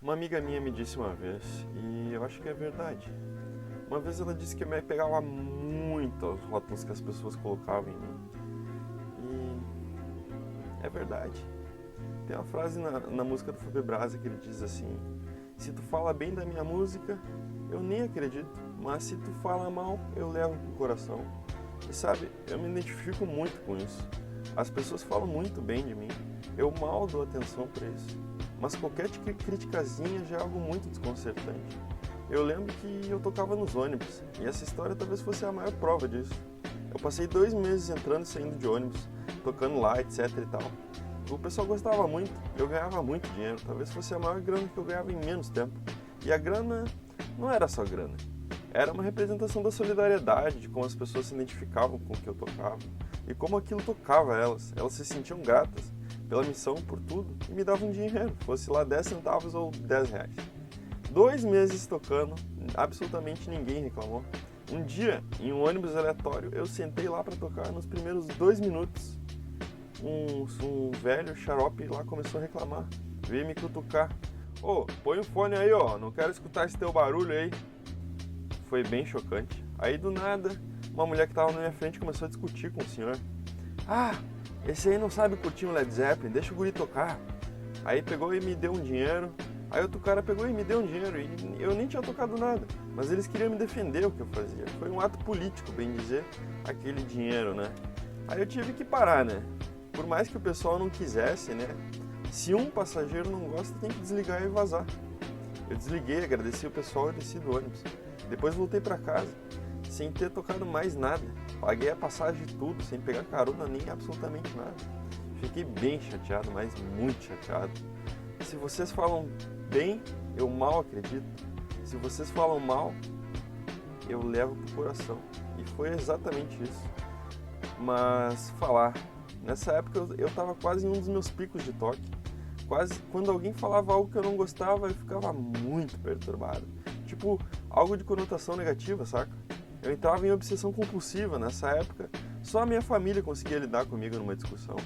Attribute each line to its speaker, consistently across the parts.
Speaker 1: Uma amiga minha me disse uma vez, e eu acho que é verdade. Uma vez ela disse que eu me pegava muito aos rótulos que as pessoas colocavam em mim. E é verdade. Tem uma frase na música do Fábio Braza que ele diz assim: se tu fala bem da minha música, eu nem acredito, mas se tu fala mal, eu levo pro coração. E sabe, eu me identifico muito com isso. As pessoas falam muito bem de mim, eu mal dou atenção para isso. Mas qualquer criticazinha já é algo muito desconcertante. Eu lembro que eu tocava nos ônibus, e essa história talvez fosse a maior prova disso. Eu passei 2 meses entrando e saindo de ônibus, tocando lá, etc e tal. O pessoal gostava muito, eu ganhava muito dinheiro, talvez fosse a maior grana que eu ganhava em menos tempo. E a grana não era só grana, era uma representação da solidariedade, de como as pessoas se identificavam com o que eu tocava, e como aquilo tocava elas se sentiam gratas pela missão, por tudo, e me davam dinheiro, fosse lá 10 centavos ou 10 reais. 2 meses tocando, absolutamente ninguém reclamou. Um dia, em um ônibus aleatório, eu sentei lá para tocar. Nos primeiros 2 minutos, um velho xarope lá começou a reclamar. Veio me cutucar. Ô, põe o fone aí, ó, não quero escutar esse teu barulho aí. Foi bem chocante. Aí do nada, uma mulher que estava na minha frente começou a discutir com o senhor. Ah, esse aí não sabe curtir um Led Zeppelin, deixa o guri tocar. Aí pegou e me deu um dinheiro. Aí outro cara pegou e me deu um dinheiro, e eu nem tinha tocado nada, mas eles queriam me defender o que eu fazia. Foi um ato político, bem dizer, aquele dinheiro, né? Aí eu tive que parar, né? Por mais que o pessoal não quisesse, né? Se um passageiro não gosta, tem que desligar e vazar. Eu desliguei, agradeci o pessoal e desci do ônibus. Depois voltei pra casa, sem ter tocado mais nada. Paguei a passagem de tudo, sem pegar carona nem absolutamente nada. Fiquei bem chateado, mas muito chateado. Se vocês falam bem, eu mal acredito. Se vocês falam mal, eu levo pro coração. E foi exatamente isso. Mas falar, nessa época eu estava quase em um dos meus picos de toque. Quase quando alguém falava algo que eu não gostava, eu ficava muito perturbado. Tipo, algo de conotação negativa, saca? Eu entrava em obsessão compulsiva nessa época. Só a minha família conseguia lidar comigo numa discussão,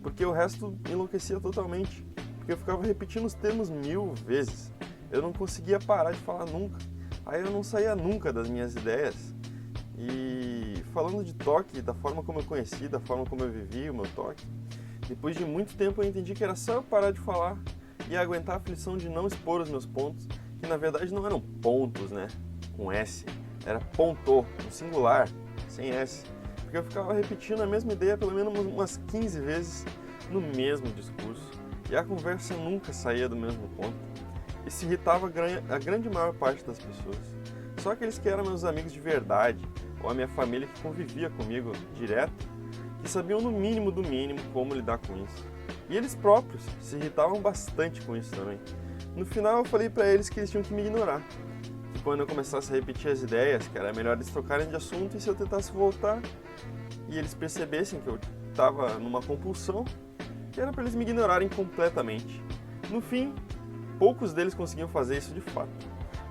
Speaker 1: porque o resto enlouquecia totalmente. Porque eu ficava repetindo os termos 1000 vezes. Eu não conseguia parar de falar nunca. Aí eu não saía nunca das minhas ideias. E falando de toque, da forma como eu conheci, da forma como eu vivi o meu toque, depois de muito tempo eu entendi que era só eu parar de falar e aguentar a aflição de não expor os meus pontos, que na verdade não eram pontos, né? Com S. Era ponto, no singular, sem S. Porque eu ficava repetindo a mesma ideia pelo menos umas 15 vezes no mesmo discurso. E a conversa nunca saía do mesmo ponto. Isso irritava a grande maior parte das pessoas. Só aqueles que eram meus amigos de verdade, ou a minha família que convivia comigo direto, que sabiam no mínimo do mínimo como lidar com isso. E eles próprios se irritavam bastante com isso também. No final eu falei pra eles que eles tinham que me ignorar. Que quando eu começasse a repetir as ideias, que era melhor eles trocarem de assunto, e se eu tentasse voltar e eles percebessem que eu estava numa compulsão, que era para eles me ignorarem completamente. No fim, poucos deles conseguiam fazer isso de fato.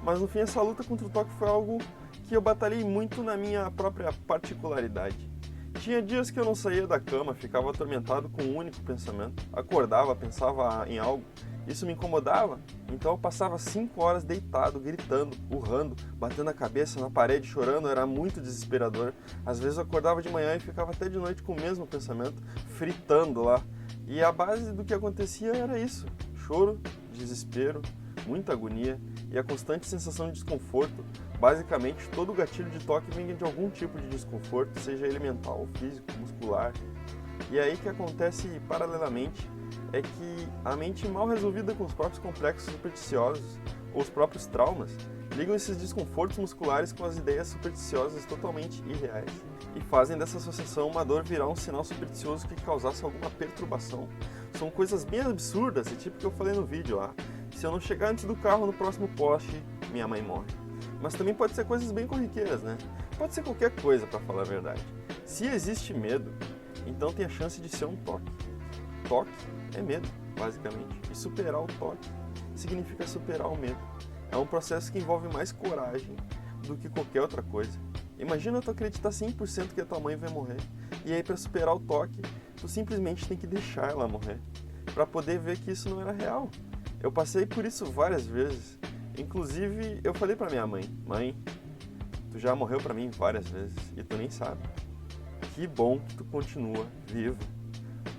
Speaker 1: Mas no fim, essa luta contra o toque foi algo que eu batalhei muito na minha própria particularidade. Tinha dias que eu não saía da cama, ficava atormentado com um único pensamento. Acordava, pensava em algo. Isso me incomodava, então eu passava 5 horas deitado, gritando, urrando, batendo a cabeça na parede, chorando, era muito desesperador. Às vezes eu acordava de manhã e ficava até de noite com o mesmo pensamento, fritando lá. E a base do que acontecia era isso: choro, desespero, muita agonia e a constante sensação de desconforto. Basicamente, todo gatilho de toque vem de algum tipo de desconforto, seja ele mental, físico, muscular. E aí que acontece paralelamente é que a mente mal resolvida com os próprios complexos supersticiosos ou os próprios traumas ligam esses desconfortos musculares com as ideias supersticiosas totalmente irreais e fazem dessa associação uma dor virar um sinal supersticioso que causasse alguma perturbação. São coisas bem absurdas, e tipo que eu falei no vídeo lá: se eu não chegar antes do carro no próximo poste, minha mãe morre. Mas também pode ser coisas bem corriqueiras, né? Pode ser qualquer coisa, para falar a verdade. Se existe medo, então tem a chance de ser um toque. Toque é medo, basicamente. E superar o toque significa superar o medo. É um processo que envolve mais coragem do que qualquer outra coisa. Imagina tu acreditar 100% que a tua mãe vai morrer. E aí, para superar o toque, tu simplesmente tem que deixar ela morrer, para poder ver que isso não era real. Eu passei por isso várias vezes. Inclusive, eu falei pra minha mãe, mãe, tu já morreu pra mim várias vezes e tu nem sabe. Que bom que tu continua vivo.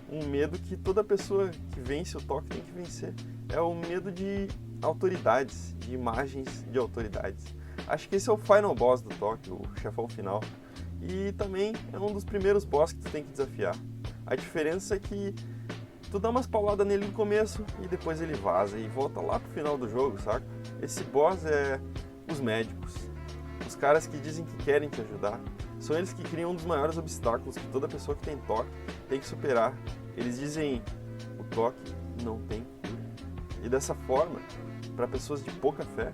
Speaker 1: Um medo que toda pessoa que vence o toque tem que vencer. É o medo de autoridades, de imagens de autoridades. Acho que esse é o final boss do toque, o chefão final. E também é um dos primeiros boss que tu tem que desafiar. A diferença é que tu dá umas pauladas nele no começo e depois ele vaza e volta lá pro final do jogo, saca? Esse boss é os médicos, os caras que dizem que querem te ajudar. São eles que criam um dos maiores obstáculos que toda pessoa que tem toque tem que superar. Eles dizem, o toque não tem cura. E dessa forma, para pessoas de pouca fé,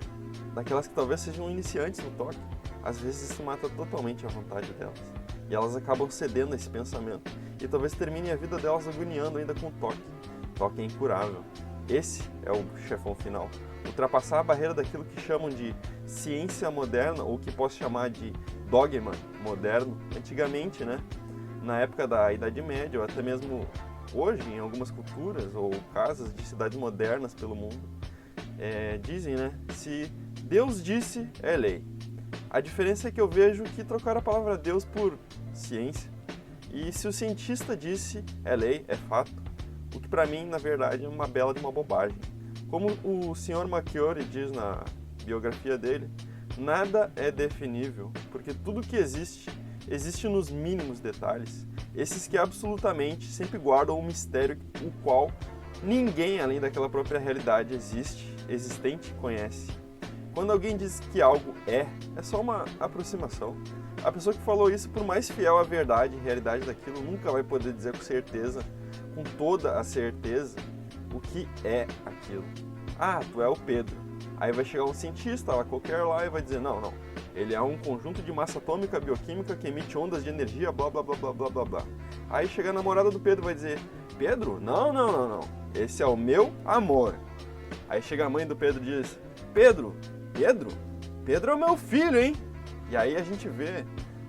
Speaker 1: daquelas que talvez sejam iniciantes no toque, às vezes isso mata totalmente a vontade delas. E elas acabam cedendo a esse pensamento. E talvez terminem a vida delas agoniando ainda com o toque. Toque é incurável. Esse é o chefão final. Ultrapassar a barreira daquilo que chamam de ciência moderna, ou que posso chamar de dogma moderno. Antigamente, né? Na época da Idade Média, ou até mesmo hoje, em algumas culturas ou casas de cidades modernas pelo mundo, dizem, né? Se Deus disse, é lei. A diferença é que eu vejo que trocaram a palavra Deus por ciência. E se o cientista disse, é lei, é fato, o que para mim, na verdade, é uma bela de uma bobagem. Como o Sr. Marchiori diz na biografia dele, nada é definível, porque tudo que existe, existe nos mínimos detalhes, esses que absolutamente sempre guardam um mistério o qual ninguém além daquela própria realidade existente conhece. Quando alguém diz que algo é só uma aproximação. A pessoa que falou isso, por mais fiel à verdade e realidade daquilo, nunca vai poder dizer com certeza, com toda a certeza, o que é aquilo. Ah, tu é o Pedro. Aí vai chegar um cientista lá, qualquer lá, e vai dizer, não, ele é um conjunto de massa atômica bioquímica que emite ondas de energia, blá, blá, blá, blá, blá, blá, blá. Aí chega a namorada do Pedro e vai dizer, Pedro? Não, esse é o meu amor. Aí chega a mãe do Pedro e diz, Pedro é o meu filho, hein? E aí a gente vê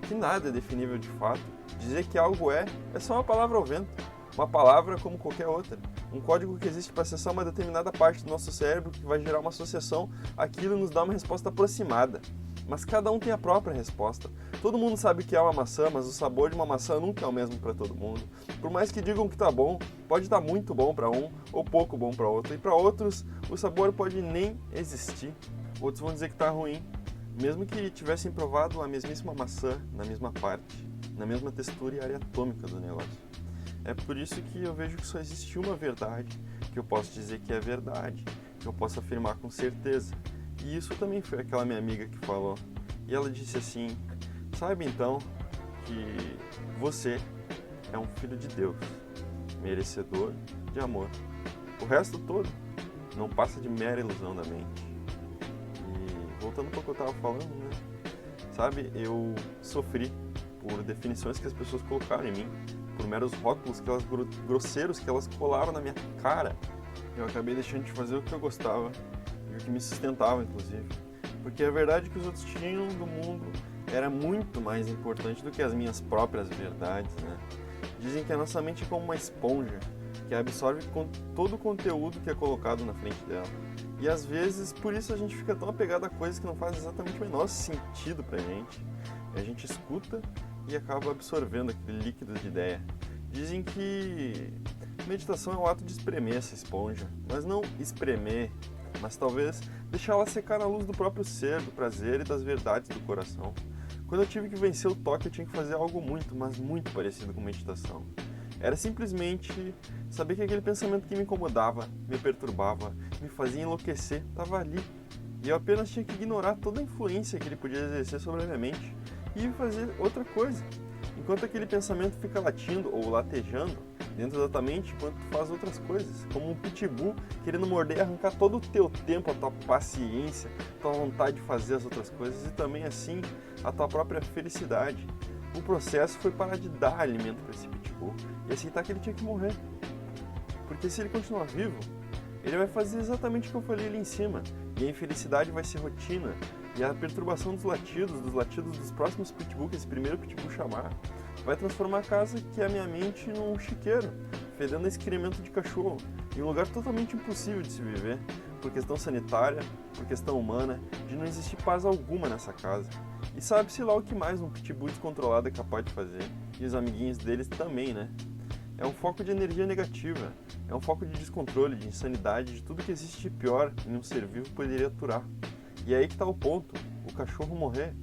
Speaker 1: que nada é definível de fato. Dizer que algo é só uma palavra ao vento. Uma palavra como qualquer outra. Um código que existe para acessar uma determinada parte do nosso cérebro que vai gerar uma associação àquilo e nos dá uma resposta aproximada. Mas cada um tem a própria resposta. Todo mundo sabe que é uma maçã, mas o sabor de uma maçã nunca é o mesmo para todo mundo. Por mais que digam que tá bom, pode estar muito bom para um ou pouco bom para outro. E para outros, o sabor pode nem existir. Outros vão dizer que tá ruim, mesmo que tivessem provado a mesmíssima maçã na mesma parte, na mesma textura e área atômica do negócio. É por isso que eu vejo que só existe uma verdade, que eu posso dizer que é verdade, que eu posso afirmar com certeza. E isso também foi aquela minha amiga que falou. E ela disse assim, sabe então que você é um filho de Deus, merecedor de amor. O resto todo não passa de mera ilusão da mente. E voltando para o que eu estava falando, né? Sabe, eu sofri por definições que as pessoas colocaram em mim, por meros rótulos grosseiros que elas colaram na minha cara. Eu acabei deixando de fazer o que eu gostava e o que me sustentava, inclusive. Porque a verdade que os outros tinham do mundo era muito mais importante do que as minhas próprias verdades, né? Dizem que a nossa mente é como uma esponja que absorve todo o conteúdo que é colocado na frente dela. E às vezes, por isso a gente fica tão apegado a coisas que não fazem exatamente o menor sentido pra gente. A gente escuta e acaba absorvendo aquele líquido de ideia. Dizem que meditação é o ato de espremer essa esponja, mas não espremer, mas talvez deixá-la secar na luz do próprio ser, do prazer e das verdades do coração. Quando eu tive que vencer o toque, eu tinha que fazer algo muito, mas muito parecido com meditação. Era simplesmente saber que aquele pensamento que me incomodava, me perturbava, me fazia enlouquecer, estava ali. E eu apenas tinha que ignorar toda a influência que ele podia exercer sobre a minha mente e fazer outra coisa. Enquanto aquele pensamento fica latindo ou latejando dentro da tua mente, enquanto tu faz outras coisas, como um pitbull querendo morder e arrancar todo o teu tempo, a tua paciência, a tua vontade de fazer as outras coisas e também assim a tua própria felicidade. O processo foi parar de dar alimento para esse pitbull e aceitar que ele tinha que morrer. Porque se ele continuar vivo, ele vai fazer exatamente o que eu falei ali em cima, e a infelicidade vai ser rotina, e a perturbação dos latidos dos próximos pitbull que esse primeiro pitbull chamar, vai transformar a casa que é a minha mente num chiqueiro, fedendo a excremento de cachorro, em um lugar totalmente impossível de se viver, por questão sanitária, por questão humana, de não existir paz alguma nessa casa. E sabe-se lá o que mais um pitbull descontrolado é capaz de fazer, e os amiguinhos deles também, né? É um foco de energia negativa, é um foco de descontrole, de insanidade, de tudo que existe de pior em um ser vivo poderia aturar. E é aí que está o ponto, o cachorro morrer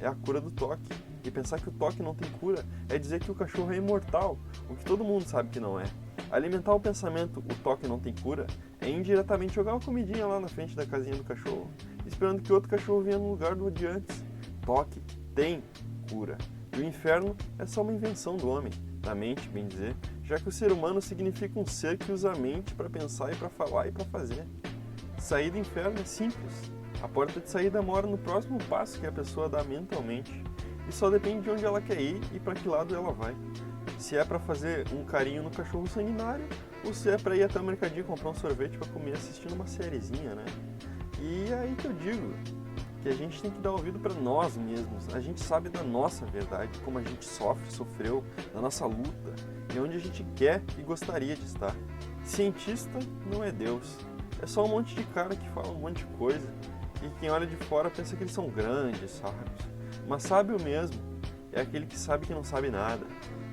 Speaker 1: é a cura do toque. E pensar que o toque não tem cura é dizer que o cachorro é imortal, o que todo mundo sabe que não é. Alimentar o pensamento, o toque não tem cura, é indiretamente jogar uma comidinha lá na frente da casinha do cachorro, esperando que outro cachorro venha no lugar do de antes. Toque tem cura. E o inferno é só uma invenção do homem, da mente, bem dizer, já que o ser humano significa um ser que usa a mente para pensar e para falar e para fazer. Sair do inferno é simples. A porta de saída mora no próximo passo que a pessoa dá mentalmente. E só depende de onde ela quer ir e para que lado ela vai. Se é para fazer um carinho no cachorro sanguinário, ou se é para ir até o mercadinho comprar um sorvete para comer assistindo uma sériezinha, né? E é aí que eu digo que a gente tem que dar ouvido para nós mesmos. A gente sabe da nossa verdade, como a gente sofre, sofreu, da nossa luta e onde a gente quer e gostaria de estar. Cientista não é Deus. É só um monte de cara que fala um monte de coisa e quem olha de fora pensa que eles são grandes, sábios. Mas sábio mesmo é aquele que sabe que não sabe nada.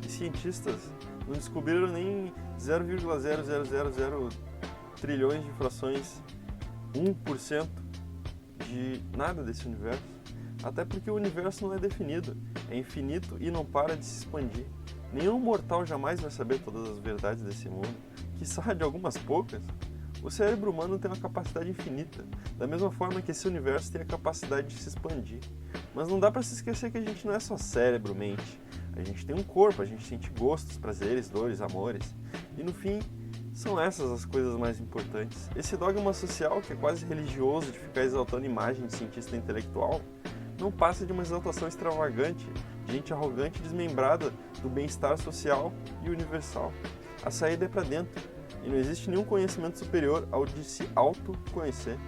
Speaker 1: E cientistas não descobriram nem 0,0000 trilhões de frações 1% de nada desse universo. Até porque o universo não é definido, é infinito e não para de se expandir. Nenhum mortal jamais vai saber todas as verdades desse mundo, quiçá de algumas poucas. O cérebro humano tem uma capacidade infinita, da mesma forma que esse universo tem a capacidade de se expandir. Mas não dá para se esquecer que a gente não é só cérebro, mente. A gente tem um corpo, a gente sente gostos, prazeres, dores, amores. E no fim, são essas as coisas mais importantes. Esse dogma social, que é quase religioso de ficar exaltando a imagem de cientista intelectual, não passa de uma exaltação extravagante, de gente arrogante e desmembrada do bem-estar social e universal. A saída é para dentro. E não existe nenhum conhecimento superior ao de se autoconhecer.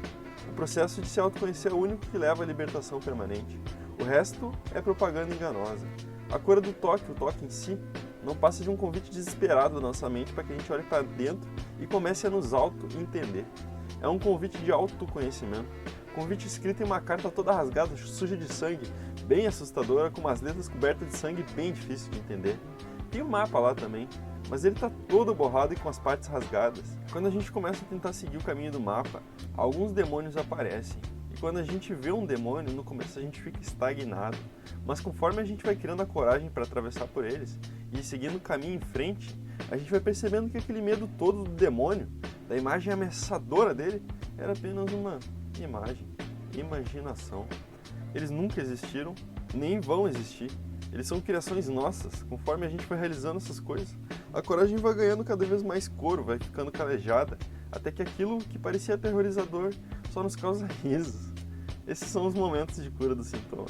Speaker 1: O processo de se autoconhecer é o único que leva à libertação permanente. O resto é propaganda enganosa. A cura do toque, o toque em si, não passa de um convite desesperado da nossa mente para que a gente olhe para dentro e comece a nos auto-entender. É um convite de autoconhecimento. Convite escrito em uma carta toda rasgada, suja de sangue, bem assustadora, com umas letras cobertas de sangue bem difícil de entender. Tem um mapa lá também, mas ele está todo borrado e com as partes rasgadas. Quando a gente começa a tentar seguir o caminho do mapa, alguns demônios aparecem. E quando a gente vê um demônio, no começo a gente fica estagnado. Mas conforme a gente vai criando a coragem para atravessar por eles e seguindo o caminho em frente, a gente vai percebendo que aquele medo todo do demônio, da imagem ameaçadora dele, era apenas uma imagem, imaginação. Eles nunca existiram, nem vão existir. Eles são criações nossas. Conforme a gente vai realizando essas coisas, a coragem vai ganhando cada vez mais couro, vai ficando calejada, até que aquilo que parecia aterrorizador só nos causa risos. Esses são os momentos de cura do sintoma.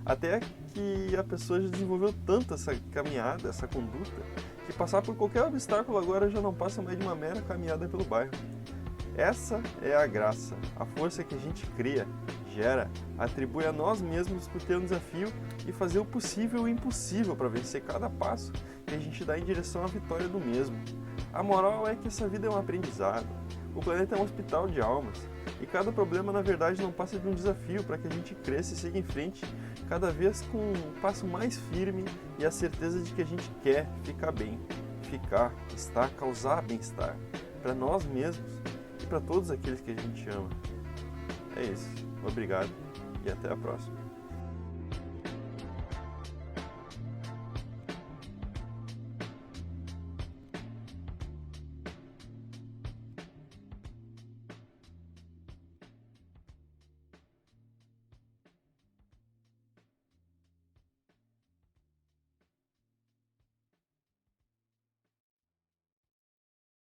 Speaker 1: Até que a pessoa já desenvolveu tanto essa caminhada, essa conduta, que passar por qualquer obstáculo agora já não passa mais de uma mera caminhada pelo bairro. Essa é a graça, a força que a gente cria, gera, atribui a nós mesmos por ter um desafio e fazer o possível e o impossível para vencer cada passo que a gente dá em direção à vitória do mesmo. A moral é que essa vida é um aprendizado, o planeta é um hospital de almas, e cada problema na verdade não passa de um desafio para que a gente cresça e siga em frente, cada vez com um passo mais firme e a certeza de que a gente quer ficar bem, ficar, estar, causar bem-estar, para nós mesmos e para todos aqueles que a gente ama. É isso. Obrigado e até a próxima.